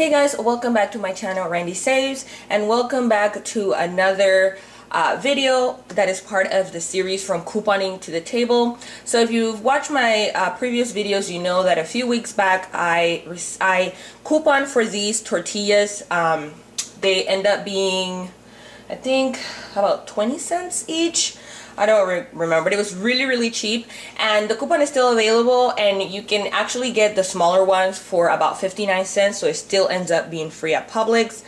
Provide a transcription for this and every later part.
Hey guys, welcome back to my channel Randy Saves, and welcome back to another video that is part of the series From Couponing to the Table. So if you've watched my previous videos, you know that a few weeks back I couponed for these tortillas. They end up being, I think, about 20 cents each. I don't remember, but it was really cheap, and the coupon is still available, and you can actually get the smaller ones for about 59 cents, so it still ends up being free at Publix.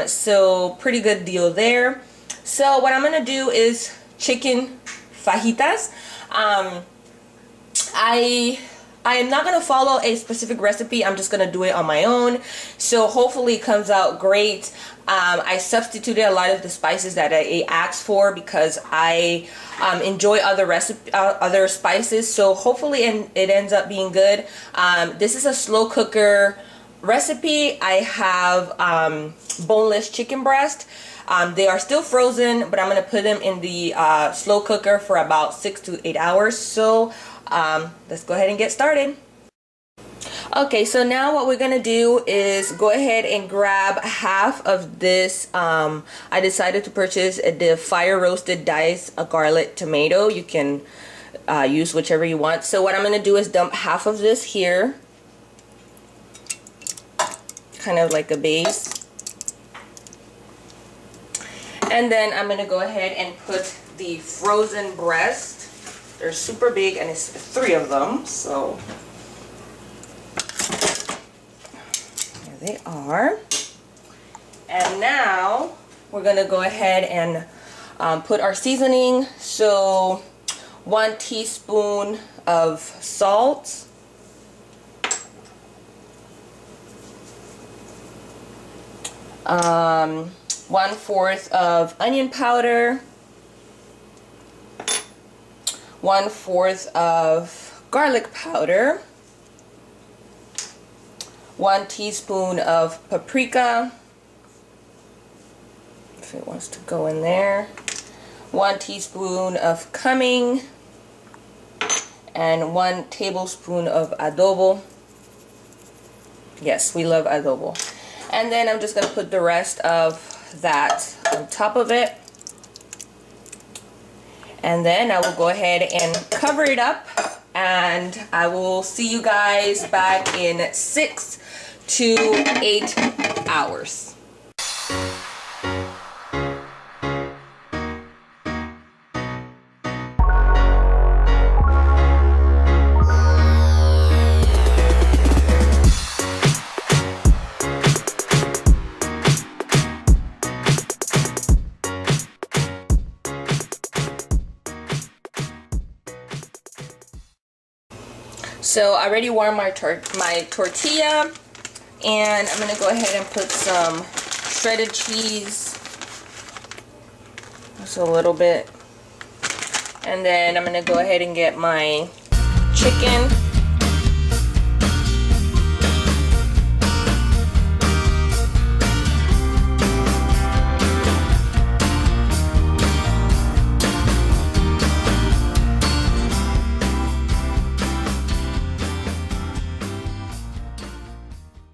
So pretty good deal there. So what I'm gonna do is chicken fajitas. I am not going to follow a specific recipe. I'm just going to do it on my own. So hopefully it comes out great. I substituted a lot of the spices that I asked for because I enjoy other spices. So hopefully it ends up being good. This is a slow cooker recipe. I have boneless chicken breast. They are still frozen, but I'm going to put them in the slow cooker for about 6 to 8 hours. So let's go ahead and get started. Okay, so now what we're gonna do is go ahead and grab half of this. I decided to purchase the fire roasted diced garlic tomato. You can use whichever you want. So what I'm gonna do is dump half of this here, kind of like a base, and then I'm gonna go ahead and put the frozen breast. They're super big, and it's 3 of them, so there they are. And now we're gonna go ahead and put our seasoning. So 1 teaspoon of salt, 1/4 of onion powder, 1/4 of garlic powder, 1 teaspoon of paprika, if it wants to go in there, 1 teaspoon of cumin, and 1 tablespoon of adobo. Yes, we love adobo. And then I'm just going to put the rest of that on top of it. And then I will go ahead and cover it up, and I will see you guys back in 6 to 8 hours. So I already warmed my tortilla, and I'm going to go ahead and put some shredded cheese, just a little bit, and then I'm going to go ahead and get my chicken.